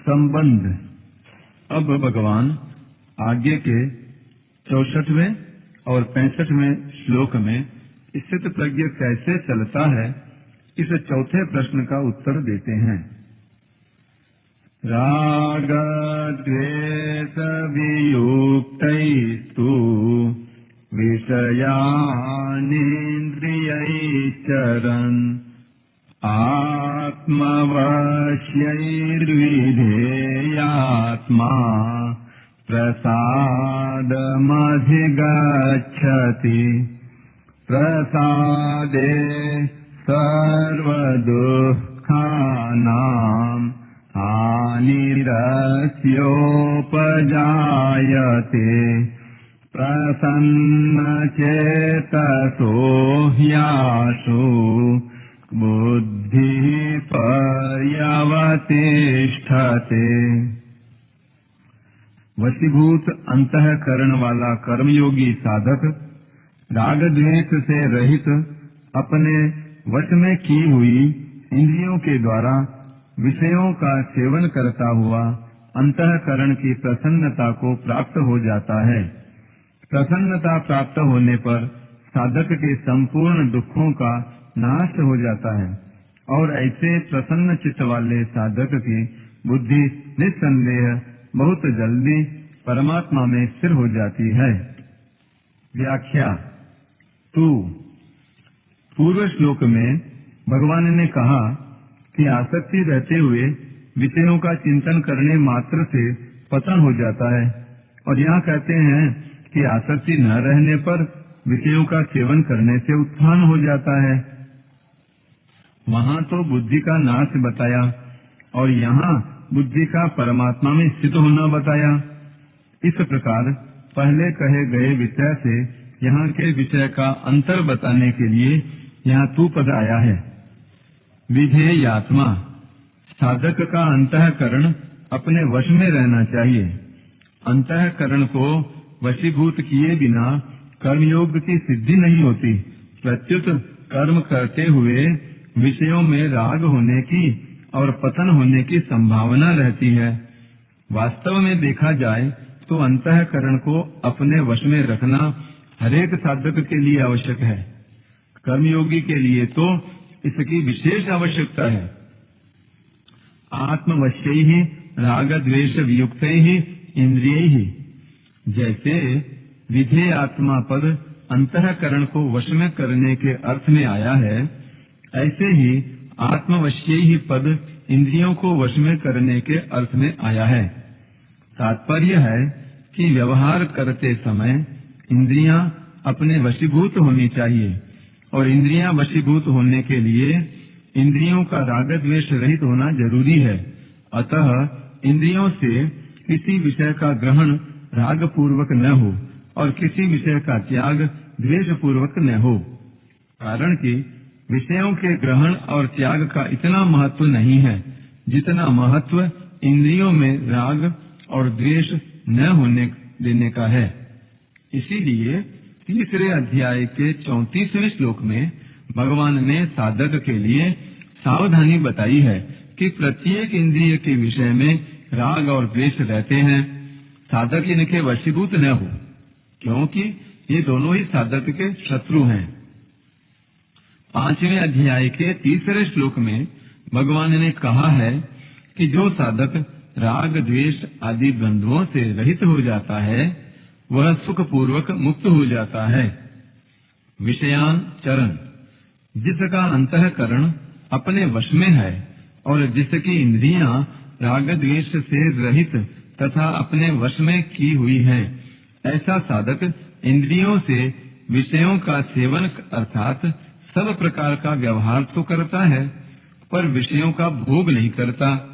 संबंध। अब भगवान आगे के 64वें और 65वें श्लोक में स्थित प्रज्ञ कैसे चलता है, इस चौथे प्रश्न का उत्तर देते हैं। राग द्वेष वियुक्तैस्तु विषयानिन्द्रियैश्चरन् आत्मवश्यैर्विधेयात्मा प्रसादमधिगच्छति। प्रसादे सर्वदुःखानां हानिरस्योपजायते। प्रसन्नचेतसो ह्याशु बुद्धि पर्यवतिष्ठते। वशीभूत अंतःकरण वाला कर्मयोगी साधक राग द्वेष से रहित अपने वश में की हुई इंद्रियों के द्वारा विषयों का सेवन करता हुआ अंतःकरण की प्रसन्नता को प्राप्त हो जाता है। प्रसन्नता प्राप्त होने पर साधक के संपूर्ण दुखों का नाश हो जाता है और ऐसे प्रसन्न चित्त वाले साधक की बुद्धि निस्संदेह बहुत जल्दी परमात्मा में स्थिर हो जाती है। व्याख्या। पूर्व श्लोक में भगवान ने कहा कि आसक्ति रहते हुए विषयों का चिंतन करने मात्र से पतन हो जाता है, और यहाँ कहते हैं कि आसक्ति न रहने पर विषयों का सेवन करने से उत्थान हो जाता है। वहाँ तो बुद्धि का नाश बताया और यहाँ बुद्धि का परमात्मा में स्थित होना बताया। इस प्रकार पहले कहे गए विषय से यहाँ के विषय का अंतर बताने के लिए यहाँ तू पद आया है। विधेयात्मा, साधक का अंतःकरण अपने वश में रहना चाहिए। अंतःकरण को वशीभूत किए बिना कर्मयोग की सिद्धि नहीं होती। प्रत्युत कर्म करते हुए विषयों में राग होने की और पतन होने की संभावना रहती है। वास्तव में देखा जाए तो अंतःकरण को अपने वश में रखना हरेक साधक के लिए आवश्यक है। कर्मयोगी के लिए तो इसकी विशेष आवश्यकता है। आत्मवश्यैः राग द्वेष वियुक्तैः इंद्रियैः। जैसे विधेयात्मा पद अंतःकरण को वश में करने के अर्थ में आया है, ऐसे ही आत्मवश्यैः पद इंद्रियों को वश में करने के अर्थ में आया है। तात्पर्य है कि व्यवहार करते समय इंद्रियां अपने वशीभूत होनी चाहिए, और इंद्रियां वशीभूत होने के लिए इंद्रियों का राग द्वेष रहित होना जरूरी है। अतः इंद्रियों से किसी विषय का ग्रहण राग पूर्वक न हो और किसी विषय का त्याग द्वेष पूर्वक न हो। कारण कि विषयों के ग्रहण और त्याग का इतना महत्व नहीं है जितना महत्व इंद्रियों में राग और द्वेष न होने देने का है। इसीलिए तीसरे अध्याय के 34वें श्लोक में भगवान ने साधक के लिए सावधानी बताई है कि प्रत्येक इंद्रिय के विषय में राग और द्वेष रहते हैं। साधक इनके वशीभूत न हो, क्योंकि ये दोनों ही साधक के शत्रु हैं। 5वें अध्याय के 3रे श्लोक में भगवान ने कहा है कि जो साधक राग द्वेष आदि बंधुओं से रहित हो जाता है वह सुख पूर्वक मुक्त हो जाता है। विषयान चरण, जिसका अंतःकरण अपने वश में है और जिसकी इंद्रियां राग द्वेष से रहित तथा अपने वश में की हुई है, ऐसा साधक इंद्रियों से विषयों का सेवन अर्थात सब प्रकार का व्यवहार तो करता है, पर विषयों का भोग नहीं करता।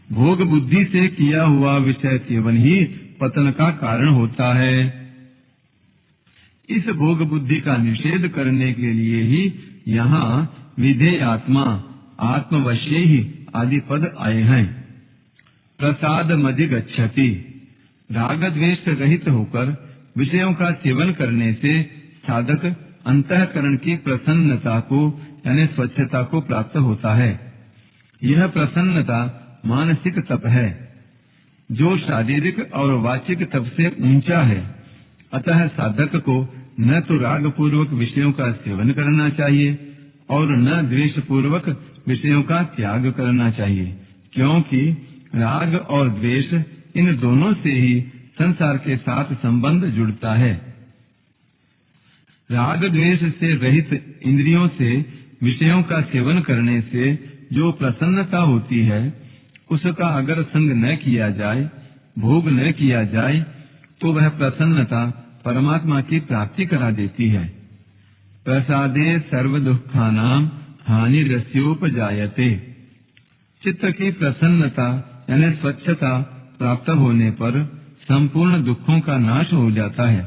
भोग बुद्धि से किया हुआ विषय सेवन ही पतन का कारण होता है। इस भोग बुद्धि का निषेध करने के लिए ही यहाँ विधेयात्मा, आत्मवश्यैः आदि पद आए हैं। प्रसादमधिगच्छति, राग द्वेष रहित होकर विषयों का सेवन करने से साधक अंतःकरण की प्रसन्नता को यानी स्वच्छता को प्राप्त होता है। यह प्रसन्नता मानसिक तप है, जो शारीरिक और वाचिक तप से ऊंचा है। अतः साधक को न तो राग पूर्वक विषयों का सेवन करना चाहिए और न द्वेष पूर्वक विषयों का त्याग करना चाहिए, क्योंकि राग और द्वेष इन दोनों से ही संसार के साथ संबंध जुड़ता है। राग द्वेष से रहित इंद्रियों से विषयों का सेवन करने से जो प्रसन्नता होती है, उसका अगर संग न किया जाए, भोग न किया जाए, तो वह प्रसन्नता परमात्मा की प्राप्ति करा देती है। प्रसादे सर्व दुखानां हानिरस्योपजायते। चित्त की प्रसन्नता यानी स्वच्छता प्राप्त होने पर संपूर्ण दुखों का नाश हो जाता है,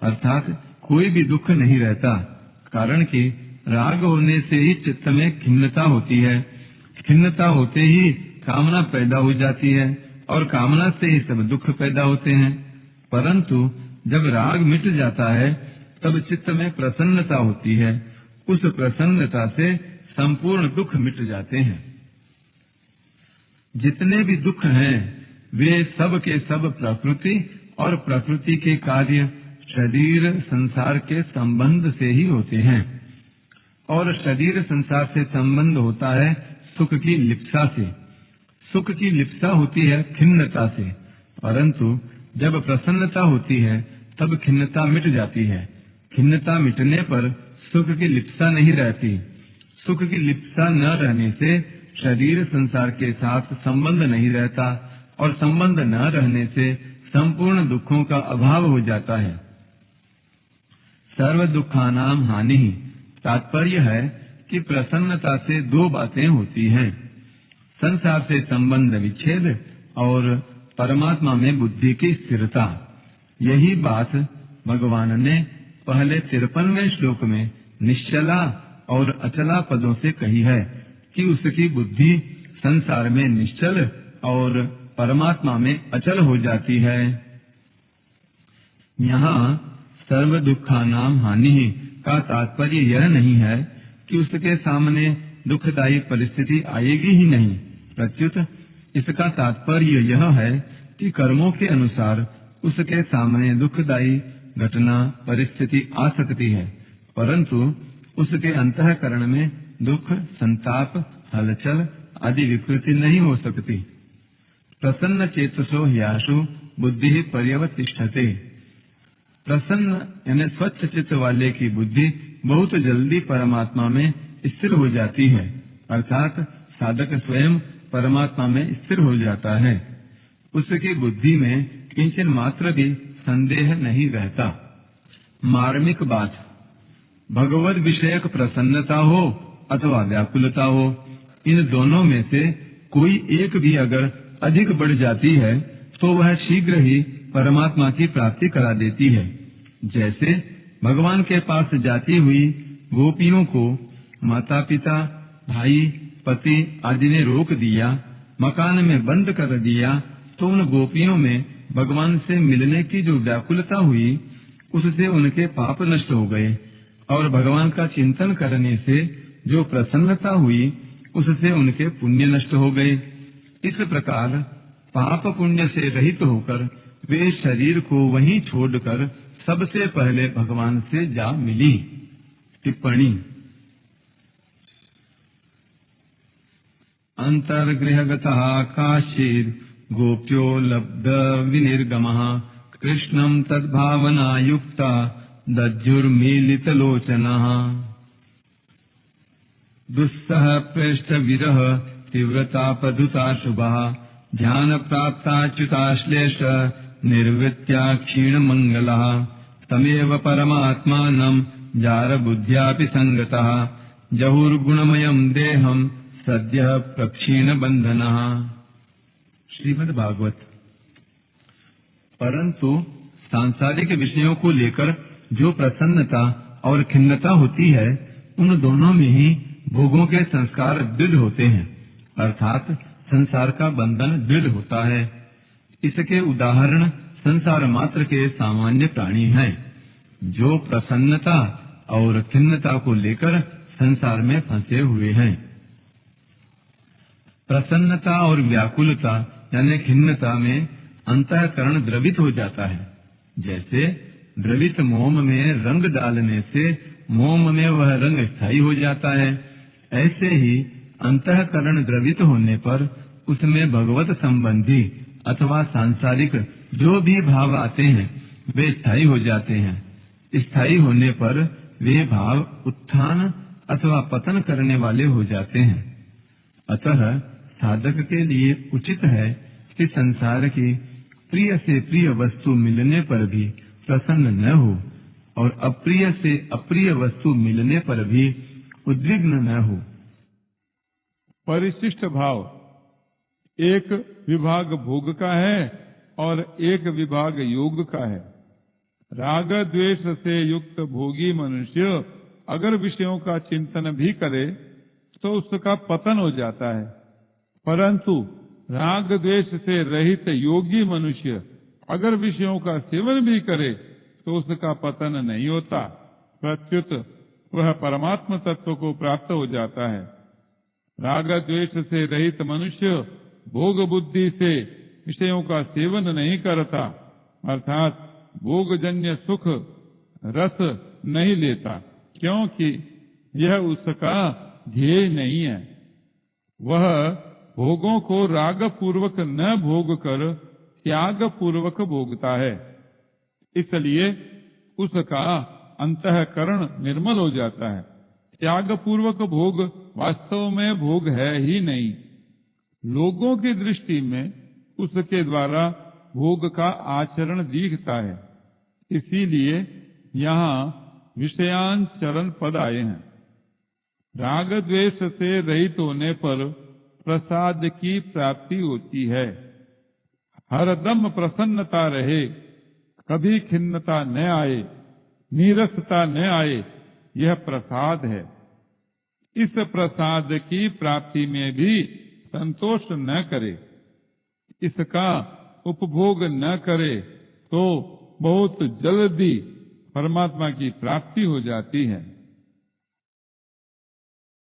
अर्थात कोई भी दुख नहीं रहता। कारण कि राग होने से ही चित्त में खिन्नता होती है, खिन्नता होते ही कामना पैदा हो जाती है और कामना से ही सब दुख पैदा होते हैं। परंतु जब राग मिट जाता है तब चित्त में प्रसन्नता होती है, उस प्रसन्नता से संपूर्ण दुख मिट जाते हैं। जितने भी दुख हैं वे सब के सब प्रकृति और प्रकृति के कार्य शरीर संसार के संबंध से ही होते हैं, और शरीर संसार से संबंध होता है सुख की लिप्सा से। सुख की लिप्सा होती है खिन्नता से, परंतु जब प्रसन्नता होती है तब खिन्नता मिट जाती है। खिन्नता मिटने पर सुख की लिप्सा नहीं रहती। सुख की लिप्सा न रहने से शरीर संसार के साथ संबंध नहीं रहता, और संबंध न रहने से संपूर्ण दुखों का अभाव हो जाता है। सर्व दुखानां हानि। तात्पर्य है कि प्रसन्नता से दो बातें होती हैं, संसार से संबंध विच्छेद और परमात्मा में बुद्धि की स्थिरता। यही बात भगवान ने पहले 53वें श्लोक में निश्चला और अचला पदों से कही है कि उसकी बुद्धि संसार में निश्चल और परमात्मा में अचल हो जाती है। यहाँ सर्व दुखानां हानि का तात्पर्य यह नहीं है कि उसके सामने दुखदायी परिस्थिति आएगी ही नहीं, प्रत्युत इसका तात्पर्य यह है कि कर्मों के अनुसार उसके सामने दुखदायी घटना परिस्थिति आ सकती है, परंतु उसके अंतःकरण में दुख, संताप, हलचल आदि विकृति नहीं हो सकती। प्रसन्न चेतसो ह्याशु बुद्धि पर्यवतिष्ठते। प्रसन्न यानी स्वच्छ चित्त वाले की बुद्धि बहुत जल्दी परमात्मा में स्थिर हो जाती है, अर्थात साधक स्वयं परमात्मा में स्थिर हो जाता है। उसकी बुद्धि में किंचन मात्र भी संदेह नहीं रहता। मार्मिक बात, भगवद विषयक प्रसन्नता हो अथवा व्याकुलता हो, इन दोनों में से कोई एक भी अगर अधिक बढ़ जाती है तो वह शीघ्र ही परमात्मा की प्राप्ति करा देती है। जैसे भगवान के पास जाती हुई गोपियों को माता पिता, भाई, पति आदि ने रोक दिया, मकान में बंद कर दिया, तो उन गोपियों में भगवान से मिलने की जो व्याकुलता हुई उससे उनके पाप नष्ट हो गए, और भगवान का चिंतन करने से जो प्रसन्नता हुई उससे उनके पुण्य नष्ट हो गए। इस प्रकार पाप पुण्य से रहित होकर वे शरीर को वहीं छोड़कर सबसे पहले भगवान से जा मिली। टिप्पणी। अंतर्गृहगतः काशीद गोप्यो लब्ध विनिर्गमः कृष्णं तद्भावना युक्ता दज्जुर्मीलितलोचनः। दुस्सह प्रेष्ठ विरह तीव्रतापधुता शुभः ध्यान प्राप्ताच्युताश्लेष निर्वृत्या क्षीण मंगलः तमेव परमात्मानं जार बुद्ध्यापि संगतः जहुर्गुणमयं देहं सद्यः प्रक्षीण बंधनः। श्रीमद् भागवत। परंतु सांसारिक विषयों को लेकर जो प्रसन्नता और खिन्नता होती है, उन दोनों में ही भोगों के संस्कार दृढ़ होते हैं, अर्थात संसार का बंधन दृढ़ होता है। इसके उदाहरण संसार मात्र के सामान्य प्राणी हैं, जो प्रसन्नता और खिन्नता को लेकर संसार में फंसे हुए हैं। प्रसन्नता और व्याकुलता यानी खिन्नता में अंतःकरण द्रवित हो जाता है। जैसे द्रवित मोम में रंग डालने से मोम में वह रंग स्थायी हो जाता है, ऐसे ही अंतःकरण द्रवित होने पर उसमें भगवत संबंधी अथवा सांसारिक जो भी भाव आते हैं वे स्थायी हो जाते हैं। स्थायी होने पर वे भाव उत्थान अथवा पतन करने वाले हो जाते हैं। अतः साधक के लिए उचित है कि संसार की प्रिय से प्रिय वस्तु मिलने पर भी प्रसन्न न हो और अप्रिय से अप्रिय वस्तु मिलने पर भी उद्विग्न न हो। परिशिष्ट भाव एक विभाग भोग का है और एक विभाग योग का है। राग द्वेष से युक्त भोगी मनुष्य अगर विषयों का चिंतन भी करे तो उसका पतन हो जाता है, परंतु राग द्वेष से रहित योगी मनुष्य अगर विषयों का सेवन भी करे तो उसका पतन नहीं होता, प्रत्युत वह परमात्म तत्व को प्राप्त हो जाता है। राग द्वेष से रहित मनुष्य भोग बुद्धि से विषयों का सेवन नहीं करता, अर्थात भोगजन्य सुख रस नहीं लेता, क्योंकि यह उसका ध्येय नहीं है। वह भोगों को राग पूर्वक न भोग कर त्याग पूर्वक भोगता है, इसलिए उसका अंतःकरण निर्मल हो जाता है। त्याग पूर्वक भोग वास्तव में भोग है ही नहीं, लोगों की दृष्टि में उसके द्वारा भोग का आचरण दिखता है। इसीलिए यहाँ विषयांचरण पद आए हैं। राग द्वेष से रहित होने पर प्रसाद की प्राप्ति होती है। हरदम प्रसन्नता रहे, कभी खिन्नता न आए, नीरसता न आए, यह प्रसाद है। इस प्रसाद की प्राप्ति में भी संतोष न करे, इसका उपभोग न करे तो बहुत जल्दी परमात्मा की प्राप्ति हो जाती है।